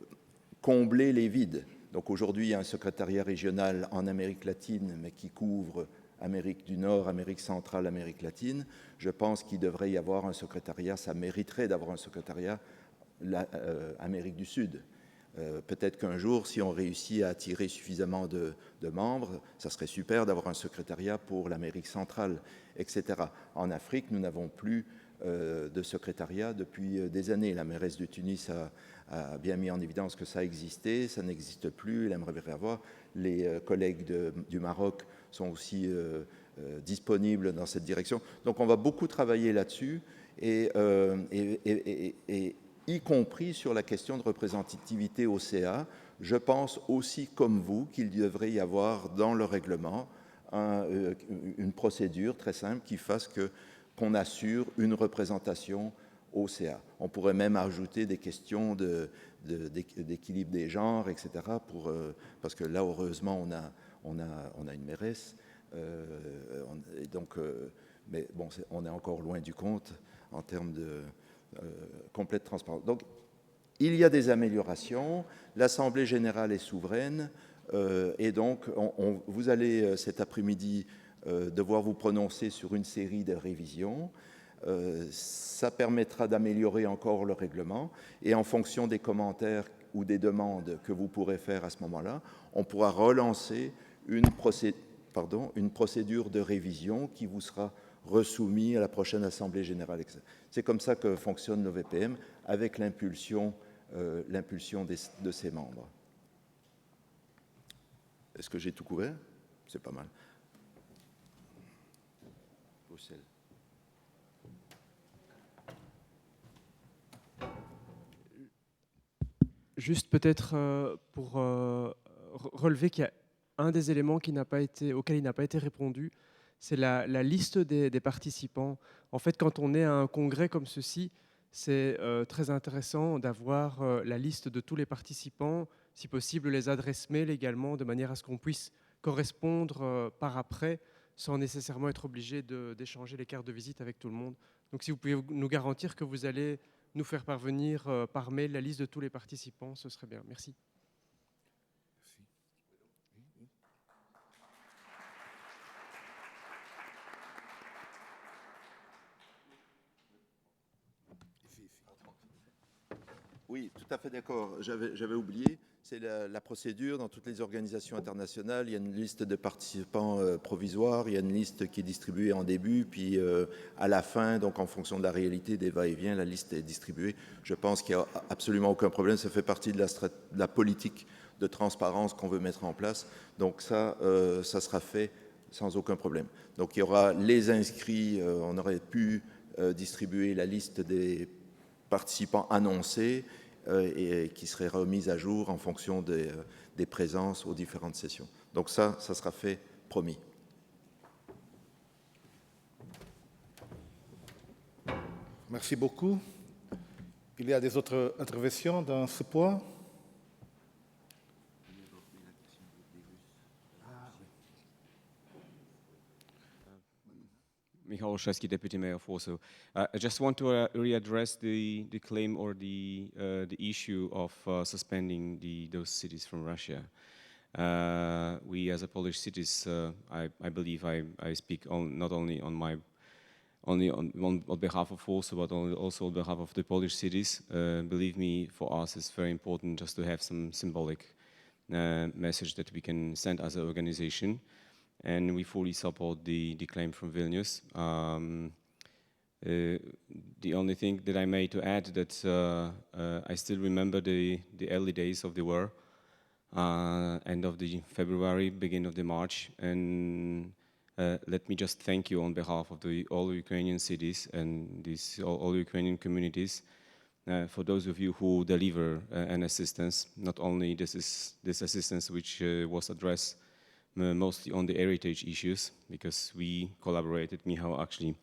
combler les vides. Donc aujourd'hui, il y a un secrétariat régional en Amérique latine, mais qui couvre Amérique du Nord, Amérique centrale, Amérique latine. Je pense qu'il devrait y avoir un secrétariat, ça mériterait d'avoir un secrétariat Amérique du Sud. Peut-être qu'un jour, si on réussit à attirer suffisamment de membres, ça serait super d'avoir un secrétariat pour l'Amérique centrale, etc. En Afrique, nous n'avons plus de secrétariat depuis des années. La mairesse de Tunis a bien mis en évidence que ça existait, ça n'existe plus, elle aimerait bien avoir. Les collègues du Maroc sont aussi disponibles dans cette direction. Donc on va beaucoup travailler là-dessus, et y compris sur la question de représentativité au CA. Je pense aussi, comme vous, qu'il devrait y avoir dans le règlement une procédure très simple qui fasse qu'on assure une représentation au CA. On pourrait même ajouter des questions d'équilibre des genres, etc., parce que là, heureusement, on a une mairesse, et donc, mais bon, on est encore loin du compte en termes de complète transparence. Donc, il y a des améliorations, l'Assemblée générale est souveraine, et donc, vous allez cet après-midi devoir vous prononcer sur une série de révisions. Ça permettra d'améliorer encore le règlement, et en fonction des commentaires ou des demandes que vous pourrez faire à ce moment-là, on pourra relancer une procédure de révision qui vous sera resoumise à la prochaine Assemblée générale. C'est comme ça que fonctionne l'OVPM, avec l'impulsion de ses membres. Est-ce que j'ai tout couvert? C'est pas mal. Bruxelles. Juste peut-être pour relever qu'il y a un des éléments auquel il n'a pas été répondu, c'est la liste des participants. En fait, quand on est à un congrès comme ceci, c'est très intéressant d'avoir la liste de tous les participants, si possible les adresses mail également, de manière à ce qu'on puisse correspondre par après, sans nécessairement être obligé d'échanger les cartes de visite avec tout le monde. Donc si vous pouvez nous garantir que vous allez nous faire parvenir par mail la liste de tous les participants, ce serait bien. Merci. Oui, tout à fait d'accord. J'avais oublié, c'est la procédure dans toutes les organisations internationales. Il y a une liste de participants provisoires, il y a une liste qui est distribuée en début, puis à la fin, donc en fonction de la réalité des va-et-vient, la liste est distribuée. Je pense qu'il n'y a absolument aucun problème. Ça fait partie de la politique de transparence qu'on veut mettre en place. Donc ça sera fait sans aucun problème. Donc il y aura les inscrits, on aurait pu distribuer la liste des participants annoncés et qui seraient remises à jour en fonction des présences aux différentes sessions. Donc ça sera fait, promis. Merci beaucoup. Il y a des autres interventions dans ce point? Michał Olszewski, Deputy Mayor of Warsaw. I just want to readdress the claim or the issue of suspending those cities from Russia. We, as a Polish cities, I believe I speak not only on behalf of Warsaw, but also on behalf of the Polish cities. Believe me, for us, it's very important just to have some symbolic message that we can send as an organization. And we fully support the claim from Vilnius. The only thing that I made to add that I still remember the early days of the war, end of the February, beginning of the March, and let me just thank you on behalf of all Ukrainian cities and all Ukrainian communities for those of you who deliver an assistance. Not only this assistance which was addressed mostly on the heritage issues, because we collaborated. Michał actually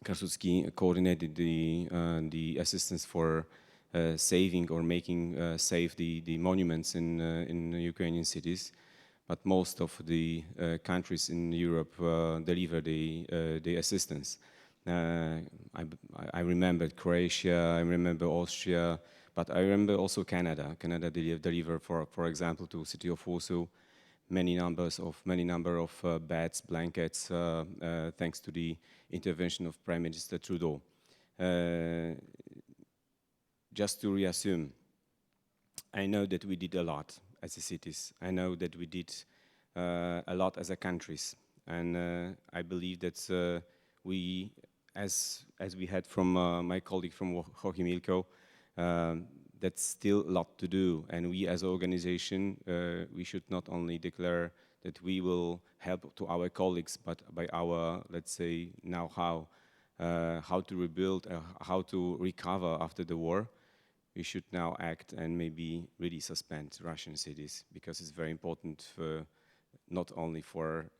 Krasucki coordinated the assistance for saving or making safe the monuments in Ukrainian cities. But most of the countries in Europe deliver the assistance. I remember Croatia, I remember Austria, but I remember also Canada. Canada delivered, for example, to city of Warsaw, many number of beds, blankets, thanks to the intervention of Prime Minister Trudeau. Just to reassume, I know that we did a lot as a cities. I know that we did a lot as a countries, and I believe that we, as we had from my colleague from Hochimilko, that's still a lot to do, and we as an organization, we should not only declare that we will help to our colleagues, but by our, let's say, know-how, how to rebuild, how to recover after the war, we should now act and maybe really suspend Russian cities, because it's very important for, not only for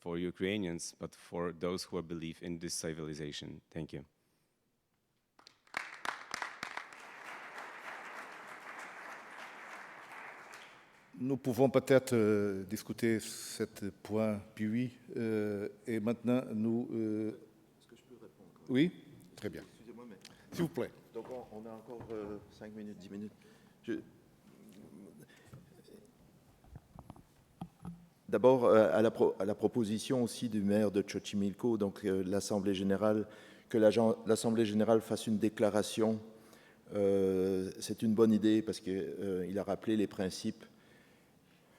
Ukrainians, but for those who believe in this civilization. Thank you. Nous pouvons peut-être discuter ce point puis et maintenant nous... Est-ce que je peux répondre? Oui, très bien. Excusez-moi, mais... S'il vous plaît. Donc on a encore 5 minutes, 10 minutes. D'abord, à la proposition aussi du maire de Xochimilco, donc l'Assemblée générale, que l'Assemblée générale fasse une déclaration, c'est une bonne idée parce qu'il a rappelé les principes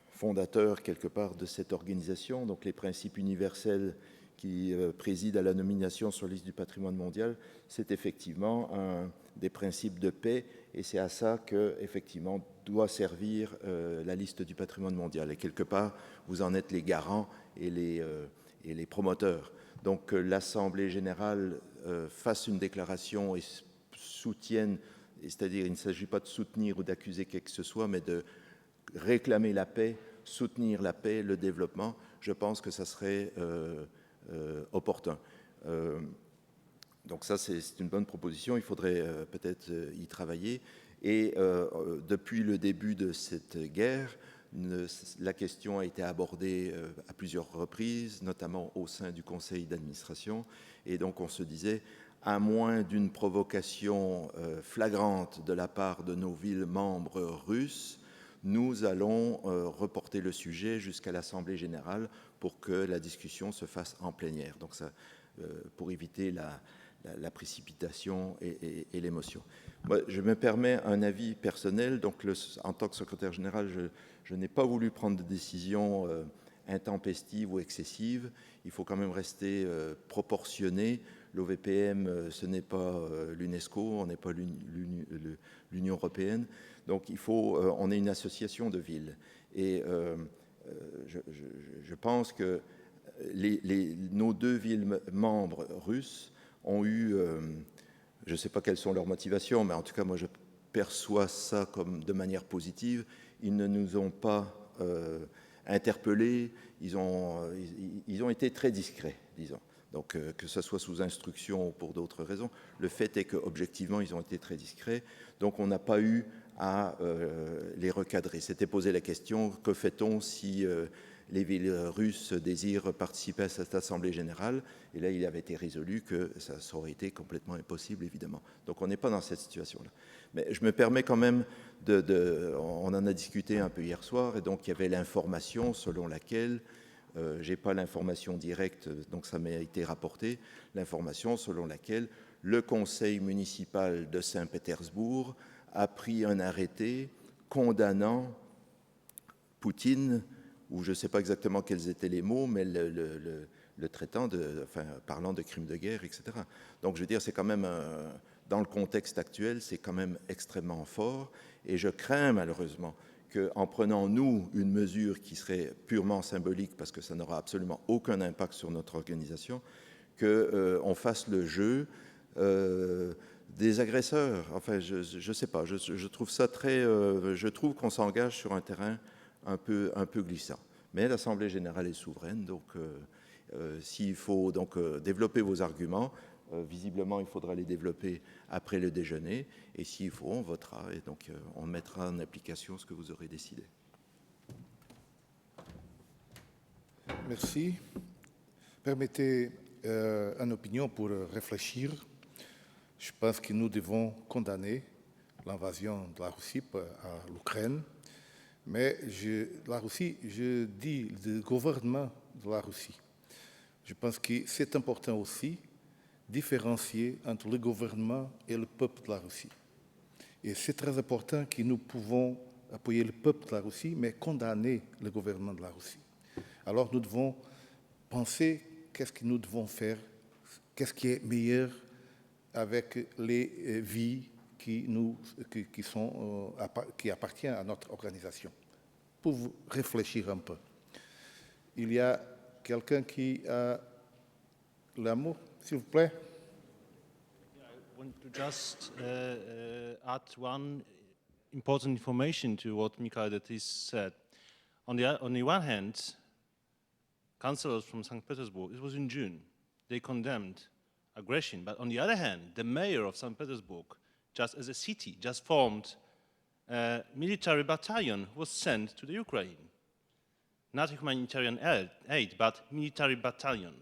fondateurs quelque part de cette organisation, donc les principes universels qui président à la nomination sur la liste du patrimoine mondial, c'est effectivement un des principes de paix, et c'est à ça que effectivement doit servir la liste du patrimoine mondial. Et quelque part, vous en êtes les garants et les promoteurs. Donc l'Assemblée générale fasse une déclaration et soutienne c'est-à-dire il ne s'agit pas de soutenir ou d'accuser qui que ce soit, mais de réclamer la paix, soutenir la paix, le développement, je pense que ça serait opportun. Donc ça, c'est une bonne proposition, il faudrait peut-être y travailler. Et depuis le début de cette guerre, la question a été abordée à plusieurs reprises, notamment au sein du conseil d'administration. Et donc on se disait, à moins d'une provocation flagrante de la part de nos villes membres russes, nous allons reporter le sujet jusqu'à l'Assemblée générale pour que la discussion se fasse en plénière. Donc ça, pour éviter la précipitation et l'émotion. Moi, je me permets un avis personnel. Donc, en tant que secrétaire général, je n'ai pas voulu prendre de décision intempestive ou excessive. Il faut quand même rester proportionné. L'OVPM, ce n'est pas l'UNESCO, on n'est pas l'Union européenne. Donc, on est une association de villes. Et je pense que nos 2 villes membres russes ont eu, je ne sais pas quelles sont leurs motivations, mais en tout cas, moi, je perçois ça comme de manière positive. Ils ne nous ont pas interpellés, ils ont été très discrets, disons. Donc, que ce soit sous instruction ou pour d'autres raisons, le fait est qu'objectivement, ils ont été très discrets. Donc, on n'a pas eu à les recadrer. C'était posé la question, que fait-on si les villes russes désirent participer à cette Assemblée générale? Et là, il avait été résolu que ça aurait été complètement impossible, évidemment. Donc, on n'est pas dans cette situation-là. Mais je me permets quand même on en a discuté un peu hier soir, et donc il y avait l'information selon laquelle, je n'ai pas l'information directe, donc ça m'a été rapporté, l'information selon laquelle le conseil municipal de Saint-Pétersbourg a pris un arrêté condamnant Poutine, ou je ne sais pas exactement quels étaient les mots, mais le traitant, parlant de crimes de guerre, etc. Donc je veux dire, c'est quand même, dans le contexte actuel, c'est quand même extrêmement fort, et je crains malheureusement qu'en prenant, nous, une mesure qui serait purement symbolique, parce que ça n'aura absolument aucun impact sur notre organisation, qu'on fasse le jeu des agresseurs. Enfin, je ne sais pas, je trouve ça très... je trouve qu'on s'engage sur un terrain un peu glissant. Mais l'Assemblée générale est souveraine, donc s'il faut donc développer vos arguments, visiblement il faudra les développer après le déjeuner, et s'il faut, on votera, et donc on mettra en application ce que vous aurez décidé. Merci. Permettez une opinion pour réfléchir. Je pense que nous devons condamner l'invasion de la Russie à l'Ukraine. Mais la Russie, je dis le gouvernement de la Russie. Je pense que c'est important aussi différencier entre le gouvernement et le peuple de la Russie. Et c'est très important que nous pouvons appuyer le peuple de la Russie, mais condamner le gouvernement de la Russie. Alors nous devons penser qu'est-ce que nous devons faire, qu'est-ce qui est meilleur avec les vies qui appartiennent à notre organisation. Pour vous réfléchir un peu. Il y a quelqu'un qui a le mot, s'il vous plaît. I want to just add one important information to what Mikhail Datis said. On the one hand, councillors from St. Petersburg, it was in June, they condemned aggression. But on the other hand, the mayor of St. Petersburg, just as a city, just formed a military battalion was sent to the Ukraine. Not humanitarian aid, but military battalion.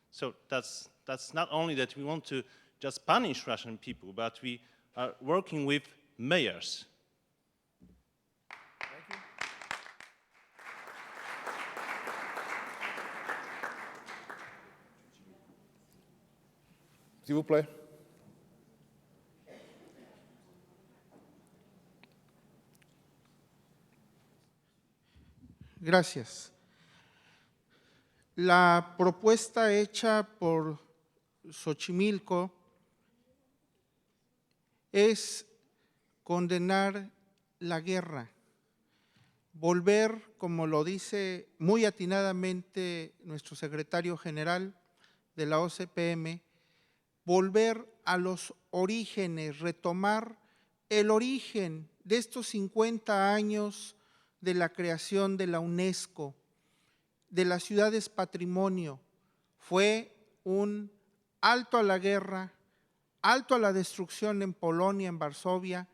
So that's not only that we want to just punish Russian people, but we are working with mayors. Thank you. S'il vous plaît. Gracias. La propuesta hecha por Xochimilco es condenar la guerra, volver, como lo dice muy atinadamente nuestro secretario general de la OCPM, volver a los orígenes, retomar el origen de estos 50 años de la creación de la UNESCO, de las ciudades patrimonio, fue un alto a la guerra, alto a la destrucción en Polonia, en Varsovia,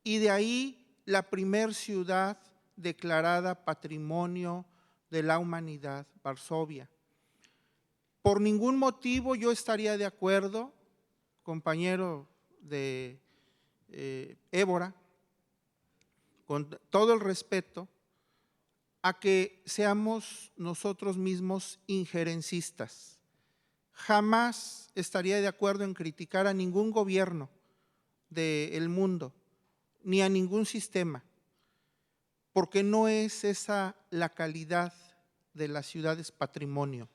y de ahí la primer ciudad declarada Patrimonio de la Humanidad, Varsovia. Por ningún motivo yo estaría de acuerdo, compañero de Évora, con todo el respeto, a que seamos nosotros mismos injerencistas. Jamás estaría de acuerdo en criticar a ningún gobierno del mundo, ni a ningún sistema, porque no es esa la calidad de las ciudades patrimonio.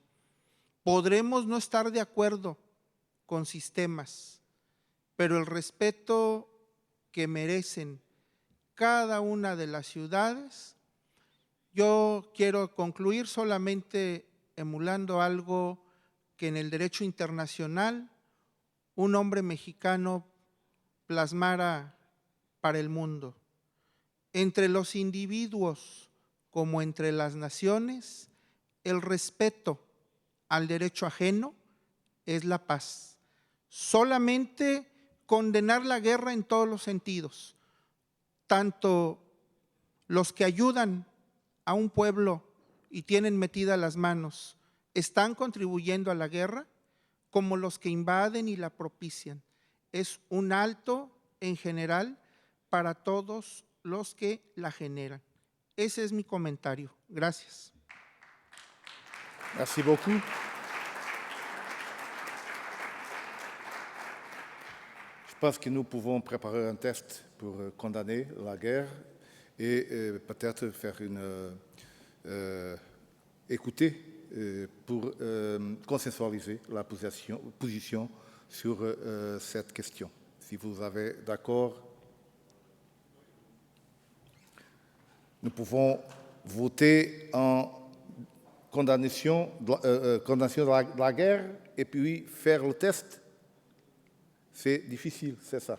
Podremos no estar de acuerdo con sistemas, pero el respeto que merecen cada una de las ciudades, yo quiero concluir solamente emulando algo que en el derecho internacional un hombre mexicano plasmara para el mundo. Entre los individuos como entre las naciones, el respeto al derecho ajeno es la paz. Solamente condenar la guerra en todos los sentidos, tanto los que ayudan a un pueblo y tienen metidas las manos, están contribuyendo a la guerra, como los que invaden y la propician. Es un alto en general para todos los que la generan. Ese es mi comentario. Gracias. Merci beaucoup. Je pense que nous pouvons préparer un test pour condamner la guerre et peut-être faire écouter pour consensualiser la position sur cette question. Si vous avez d'accord, nous pouvons voter en condamnation de la guerre et puis faire le test. C'est difficile, c'est ça.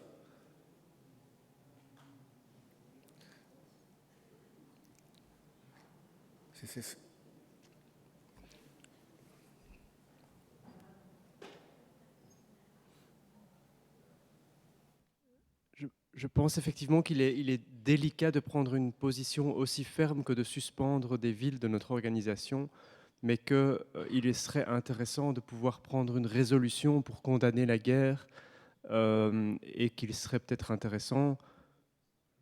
Je pense effectivement qu'il est délicat de prendre une position aussi ferme que de suspendre des villes de notre organisation, mais qu'il serait intéressant de pouvoir prendre une résolution pour condamner la guerre et qu'il serait peut-être intéressant,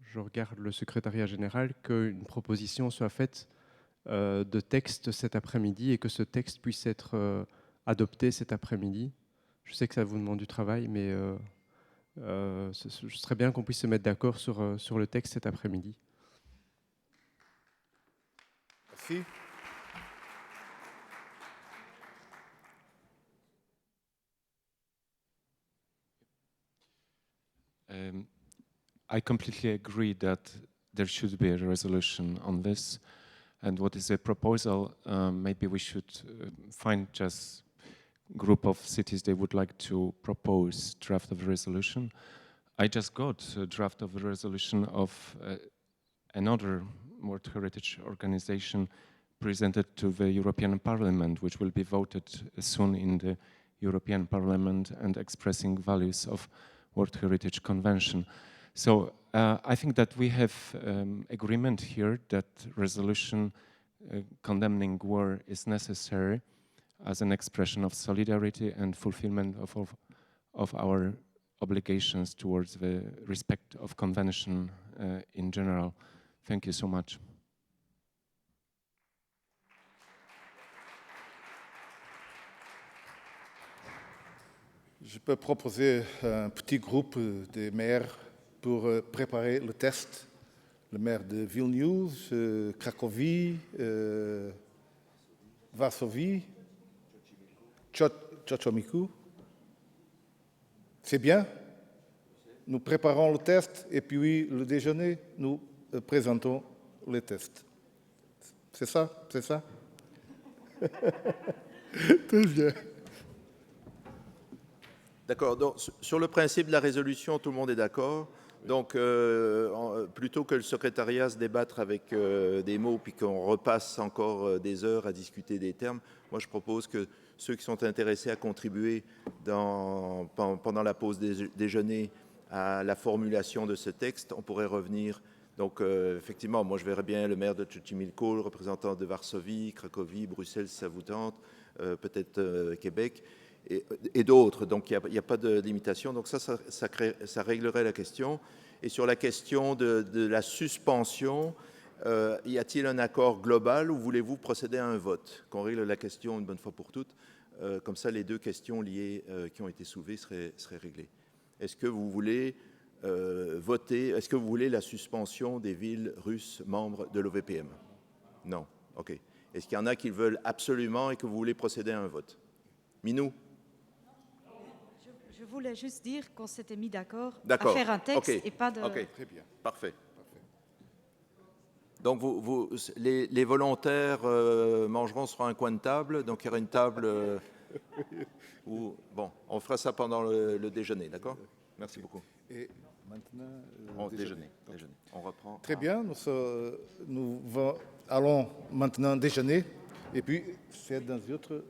je regarde le secrétariat général, qu'une proposition soit faite de texte cet après-midi et que ce texte puisse être adopté cet après-midi. Je sais que ça vous demande du travail, mais ce serait bien qu'on puisse se mettre d'accord sur le texte cet après-midi. Merci. I completely agree that there should be a resolution on this. And what is a proposal? Maybe we should find just group of cities they would like to propose draft of a resolution. I just got a draft of a resolution of another World Heritage Organization presented to the European Parliament, which will be voted soon in the European Parliament and expressing values of World Heritage Convention. So I think that we have agreement here that resolution condemning war is necessary as an expression of solidarity and fulfillment of our obligations towards the respect of convention in general. Thank you so much. Je peux proposer un petit groupe de maires pour préparer le test. Le maire de Vilnius, Cracovie, Varsovie, Tchotchomikou. C'est bien. Nous préparons le test et puis le déjeuner, nous présentons le test. C'est ça? C'est ça? Très bien. D'accord. Donc, sur le principe de la résolution, tout le monde est d'accord. Donc, plutôt que le secrétariat se débattre avec des mots puis qu'on repasse encore des heures à discuter des termes, moi je propose que ceux qui sont intéressés à contribuer pendant la pause déjeuner à la formulation de ce texte, on pourrait revenir. Donc, effectivement, moi je verrais bien le maire de Xochimilco, le représentant de Varsovie, Cracovie, Bruxelles si ça vous tente, peut-être Québec. Et d'autres, donc il n'y a pas de limitation. Donc ça réglerait la question. Et sur la question de la suspension, y a-t-il un accord global ou voulez-vous procéder à un vote? Qu'on règle la question une bonne fois pour toutes. Comme ça, les deux questions liées qui ont été soulevées seraient réglées. Est-ce que vous voulez voter? Est-ce que vous voulez la suspension des villes russes membres de l'OVPM? Non. OK. Est-ce qu'il y en a qui le veulent absolument et que vous voulez procéder à un vote? Minou? Je voulais juste dire qu'on s'était mis d'accord à D'accord. faire un texte OK. et pas de... OK, très bien. Parfait. Donc, les volontaires mangeront sur un coin de table. Donc, il y aura une table où... Bon, on fera ça pendant le déjeuner, d'accord? Merci beaucoup. Et maintenant, déjeuner. On reprend. Très bien, allons maintenant déjeuner. Et puis, c'est dans une autre...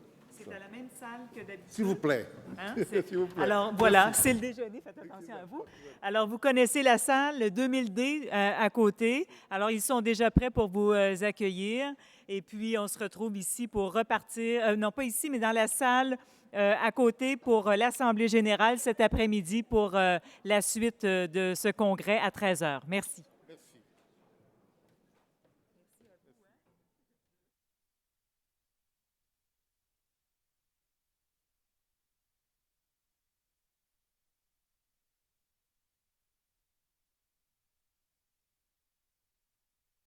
C'est à la même salle que d'habitude. S'il vous plaît. Hein? S'il vous plaît. Alors, voilà, c'est le déjeuner. Faites attention à vous. Alors, vous connaissez la salle, le 2000D à côté. Alors, ils sont déjà prêts pour vous accueillir. Et puis, on se retrouve ici pour repartir, non pas ici, mais dans la salle à côté pour l'Assemblée générale cet après-midi pour la suite de ce congrès à 13h. Merci.